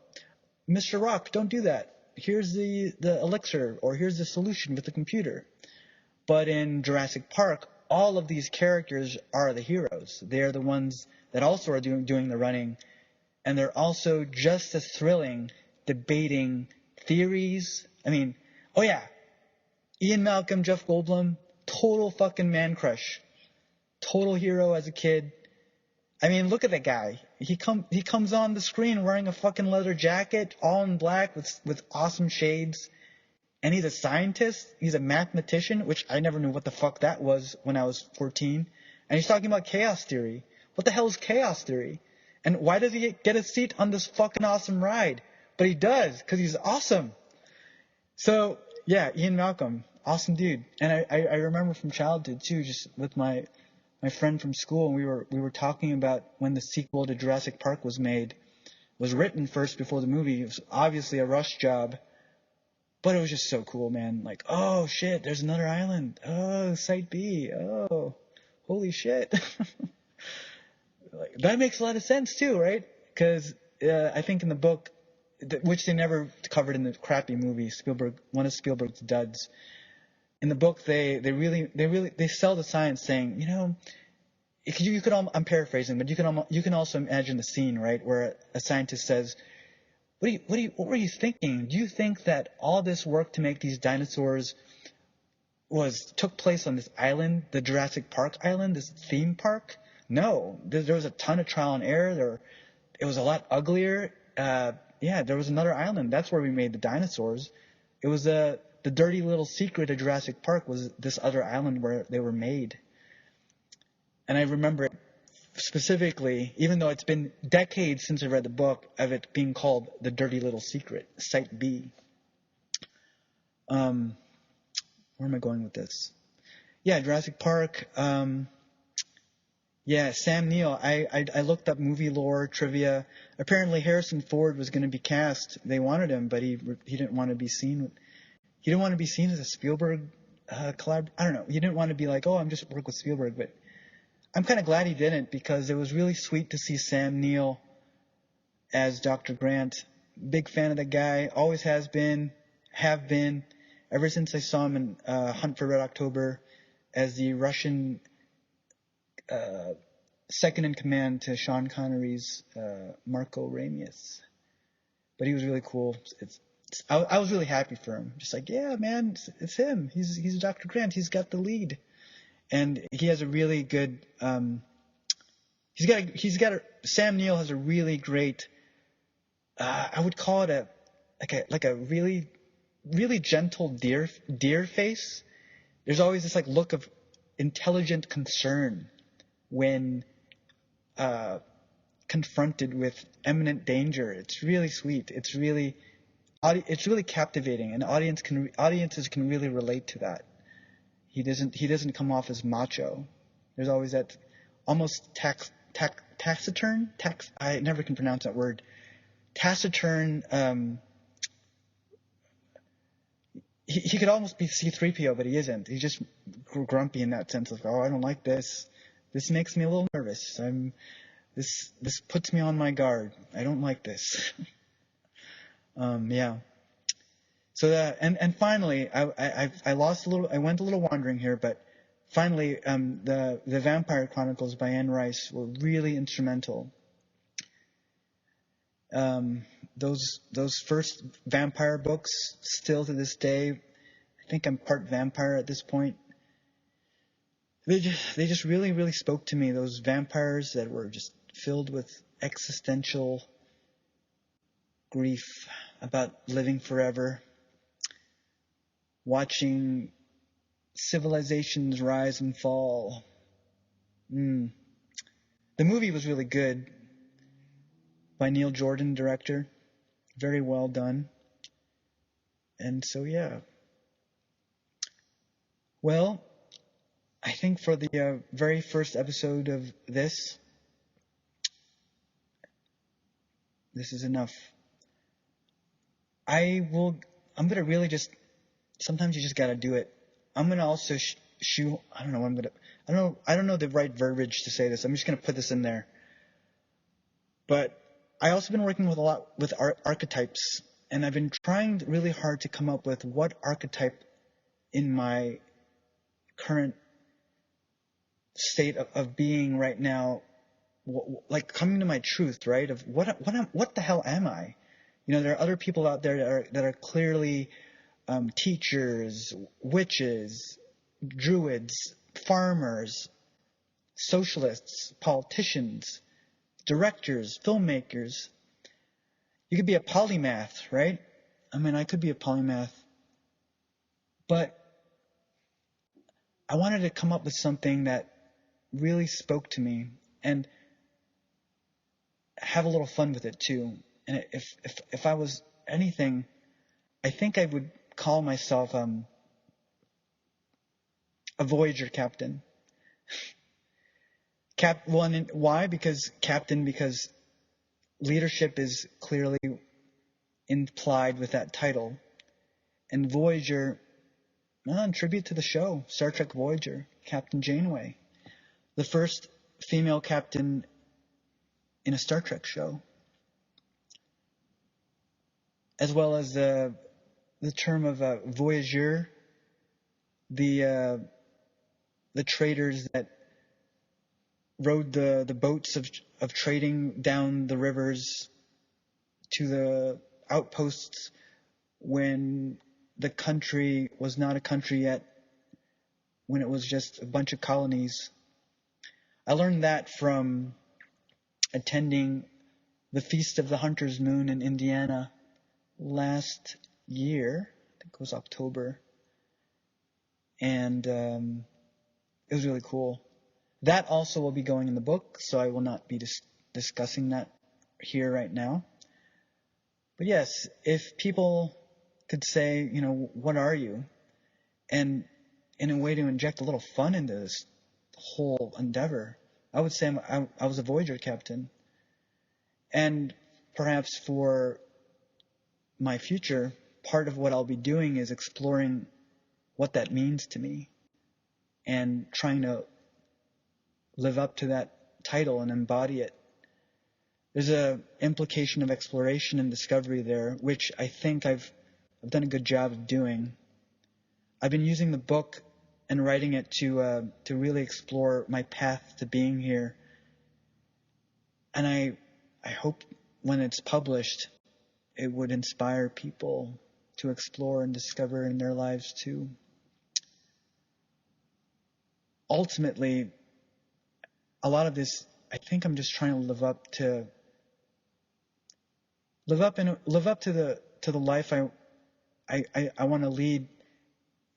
Mr. Rock, don't do that." here's the elixir, or here's the solution with the computer. But in Jurassic Park, all of these characters are the heroes. They're the ones that also are doing the running, and they're also just as thrilling debating theories. I mean, oh yeah, Ian Malcolm, Jeff Goldblum, total fucking man crush. Total hero as a kid. I mean, look at that guy. He comes on the screen wearing a fucking leather jacket, all in black with awesome shades. And he's a scientist. He's a mathematician, which I never knew what the fuck that was when I was 14. And he's talking about chaos theory. What the hell is chaos theory? And why does he get a seat on this fucking awesome ride? But he does, because he's awesome. So, yeah, Ian Malcolm, awesome dude. And I remember from childhood, too, just with my friend from school, and we were talking about when the sequel to Jurassic Park was written first before the movie. It was obviously a rush job. But it was just so cool, man. Like, oh, shit, there's another island. Oh, Site B. Oh, holy shit. Like, that makes a lot of sense, too, right? Because I think in the book, which they never covered in the crappy movie, one of Spielberg's duds, in the book, they sell the science saying, you know, I'm paraphrasing, but you can also imagine the scene, right, where a scientist says, what were you thinking? Do you think that all this work to make these dinosaurs took place on this island, the Jurassic Park island, this theme park? No, there was a ton of trial and error. It was a lot uglier. Yeah, there was another island. That's where we made the dinosaurs. It was the dirty little secret of Jurassic Park was this other island where they were made. And I remember it specifically, even though it's been decades since I read the book, of it being called The Dirty Little Secret, Site B. Where am I going with this? Yeah, Jurassic Park. Yeah, Sam Neill. I looked up movie lore, trivia. Apparently Harrison Ford was going to be cast. They wanted him, but he didn't want to be seen. He didn't want to be seen as a Spielberg collab. I don't know. He didn't want to be like, oh, I'm just work with Spielberg, but I'm kind of glad he didn't, because it was really sweet to see Sam Neill as Dr. Grant. Big fan of the guy, always have been, ever since I saw him in Hunt for Red October as the Russian second in command to Sean Connery's Marco Ramius. But he was really cool. I was really happy for him. Just like, yeah, man, it's him. He's Dr. Grant. He's got the lead. And he has a really good, Sam Neill has a really great, I would call it a really, really gentle deer face. There's always this like look of intelligent concern when, confronted with imminent danger. It's really sweet. It's really captivating, and audiences can really relate to that. He doesn't come off as macho. There's always that almost taciturn. I never can pronounce that word. Taciturn. He could almost be C-3PO, but he isn't. He's just grumpy in that sense of, oh, I don't like this. This makes me a little nervous. This puts me on my guard. I don't like this. Yeah. So that, and finally, I lost a little. I went a little wandering here, but finally, the Vampire Chronicles by Anne Rice were really instrumental. Those first vampire books, still to this day, I think I'm part vampire at this point. They just really, really spoke to me. Those vampires that were just filled with existential grief about living forever. Watching civilizations rise and fall. The movie was really good. By Neil Jordan, director. Very well done. And so, yeah. Well, I think for the very first episode of this is enough. I'm going to really just, sometimes you just got to do it. I'm going to also I don't know the right verbiage to say this. I'm just going to put this in there. But I also been working with a lot with archetypes and I've been trying really hard to come up with what archetype in my current state of being right now, like coming to my truth, right? Of what the hell am I? There are other people out there that are clearly teachers, witches, druids, farmers, socialists, politicians, directors, filmmakers. You could be a polymath, right? I mean, I could be a polymath, but I wanted to come up with something that really spoke to me and have a little fun with it too. And if I was anything, I think I would call myself a Voyager captain. Why? Because leadership is clearly implied with that title. And Voyager, in tribute to the show, Star Trek Voyager, Captain Janeway, the first female captain in a Star Trek show, as well as the term of Voyager, the traders that rode the boats of trading down the rivers to the outposts when the country was not a country yet, when it was just a bunch of colonies. I learned that from attending the Feast of the Hunter's Moon in Indiana last year. I think it was October. And it was really cool. That also will be going in the book, so I will not be discussing that here right now. But yes, if people could say, what are you? And in a way to inject a little fun into this whole endeavor, I would say I was a Voyager captain. And perhaps for my future, part of what I'll be doing is exploring what that means to me and trying to live up to that title and embody it. There's a implication of exploration and discovery there, which I think I've done a good job of doing. I've been using the book and writing it to really explore my path to being here. And I hope when it's published, it would inspire people to explore and discover in their lives too. Ultimately, a lot of this, I think I'm just trying to live up to the life I want to lead,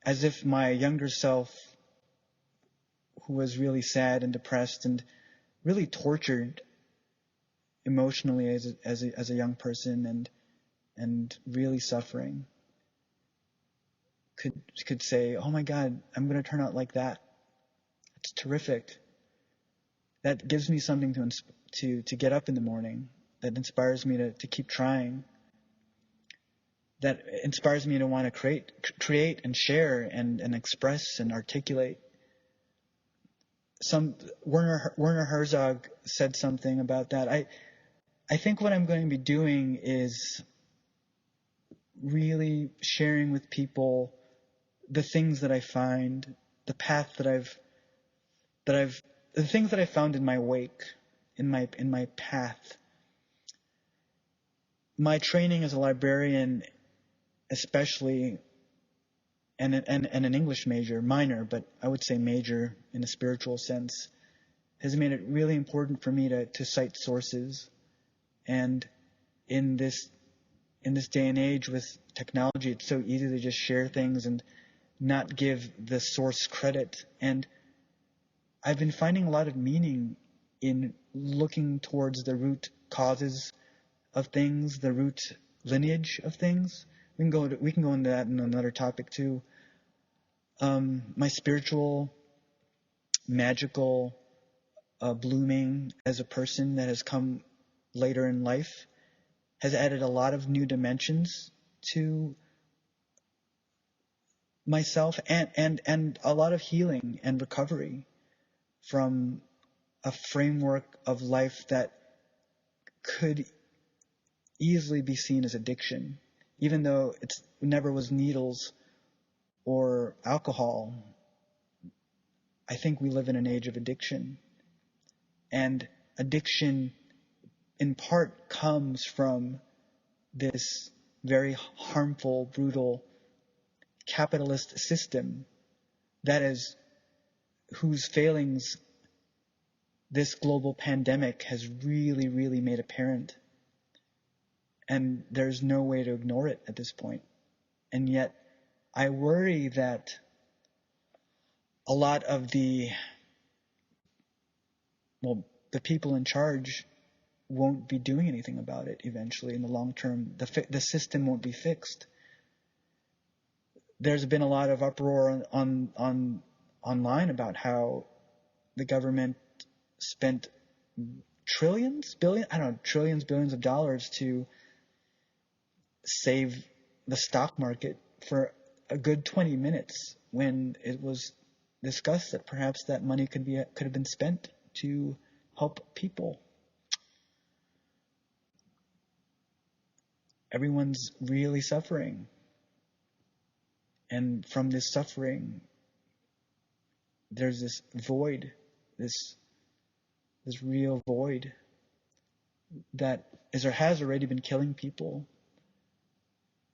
as if my younger self, who was really sad and depressed and really tortured emotionally as a young person and really suffering, could say, oh my God, I'm going to turn out like that. It's terrific. That gives me something to get up in the morning. That inspires me to keep trying. That inspires me to want to create and share and express and articulate. Werner Herzog said something about that. I think what I'm going to be doing is really sharing with people the things that I find, the path the things that I found in my wake, in my path. My training as a librarian, especially, and an English minor, but I would say major in a spiritual sense, has made it really important for me to cite sources. And in this day and age with technology, it's so easy to just share things and not give the source credit. And I've been finding a lot of meaning in looking towards the root causes of things, the root lineage of things. We can go into that in another topic too. My spiritual, magical blooming as a person that has come later in life has added a lot of new dimensions to myself and a lot of healing and recovery from a framework of life that could easily be seen as addiction. even though it never was needles or alcohol. I think we live in an age of addiction. And addiction, in part, comes from this very harmful, brutal capitalist system that is, whose failings this global pandemic has really, really made apparent. And there's no way to ignore it at this point. And yet, I worry that a lot of the people in charge won't be doing anything about it eventually in the long term. The system won't be fixed. There's been a lot of uproar online about how the government spent trillions, billions of dollars to save the stock market for a good 20 minutes, when it was discussed that perhaps that money could have been spent to help people. Everyone's really suffering. And from this suffering, there's this void, this real void that has already been killing people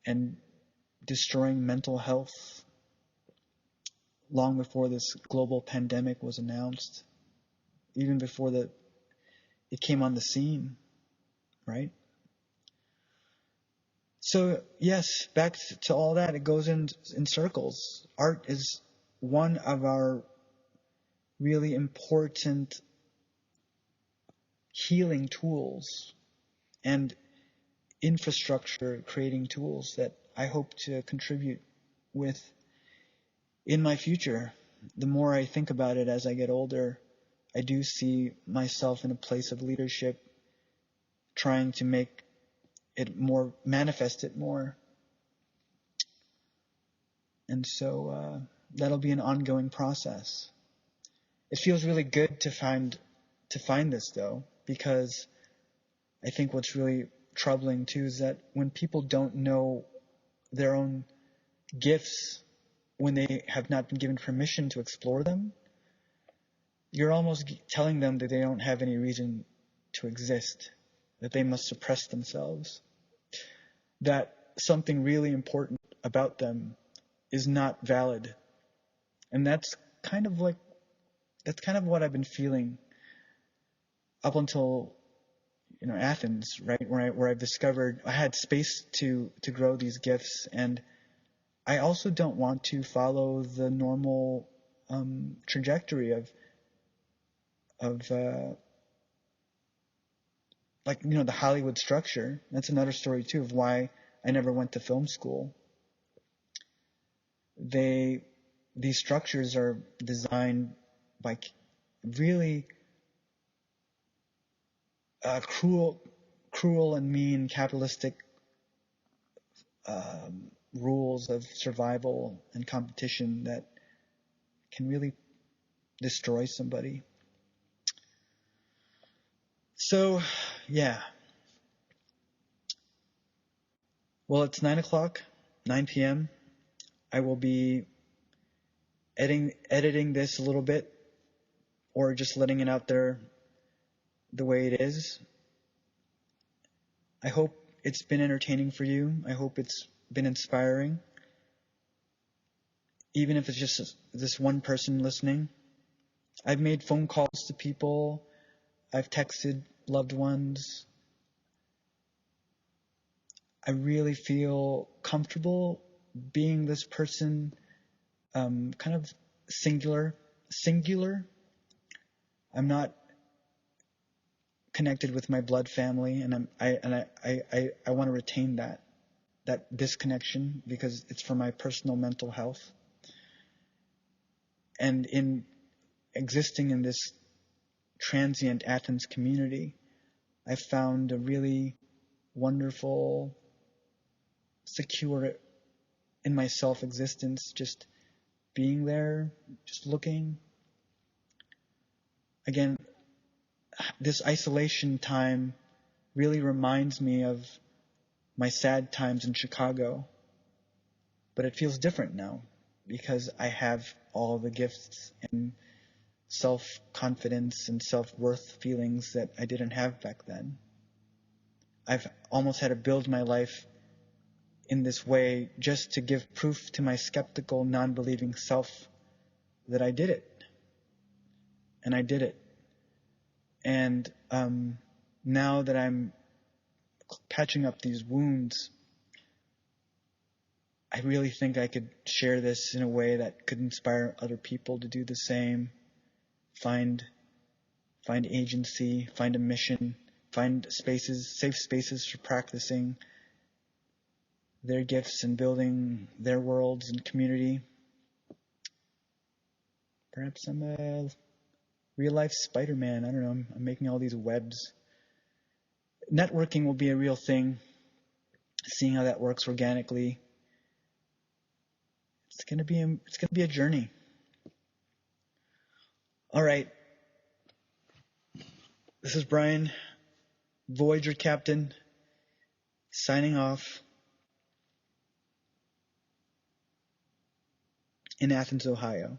and destroying mental health long before this global pandemic was announced, even before it came on the scene, right? So yes, back to all that, it goes in circles. Art is one of our really important healing tools and infrastructure creating tools that I hope to contribute with in my future. The more I think about it as I get older, I do see myself in a place of leadership, trying to make it more, manifest it more. And so that'll be an ongoing process. It feels really good to find this, though, because I think what's really troubling too is that when people don't know their own gifts, when they have not been given permission to explore them, you're almost telling them that they don't have any reason to exist, that they must suppress themselves, that something really important about them is not valid. And that's kind of what I've been feeling up until Athens, right, where I've discovered I had space to grow these gifts, and I also don't want to follow the normal trajectory of the Hollywood structure. That's another story too of why I never went to film school. These structures are designed by really cruel and mean capitalistic rules of survival and competition that can really destroy somebody. So, yeah. Well, it's 9 p.m. I will be editing this a little bit, or just letting it out there the way it is. I hope it's been entertaining for you. I hope it's been inspiring. Even if it's just this one person listening. I've made phone calls to people. I've texted loved ones. I really feel comfortable being this person, kind of singular. I'm not connected with my blood family, and I want to retain that disconnection, because it's for my personal mental health. And in existing in this transient Athens community, I found a really wonderful, secure in my self-existence, just being there, just looking. Again, this isolation time really reminds me of my sad times in Chicago. But it feels different now because I have all the gifts and self-confidence and self-worth feelings that I didn't have back then. I've almost had to build my life in this way just to give proof to my skeptical, non-believing self that I did it. And I did it. And now that I'm patching up these wounds, I really think I could share this in a way that could inspire other people to do the same. Find agency, find a mission, find spaces, safe spaces for practicing their gifts and building their worlds and community. Perhaps I'm a real-life Spider-Man. I don't know. I'm making all these webs. Networking will be a real thing. Seeing how that works organically. It's gonna be a journey. All right. This is Brian, Voyager Captain, signing off in Athens, Ohio.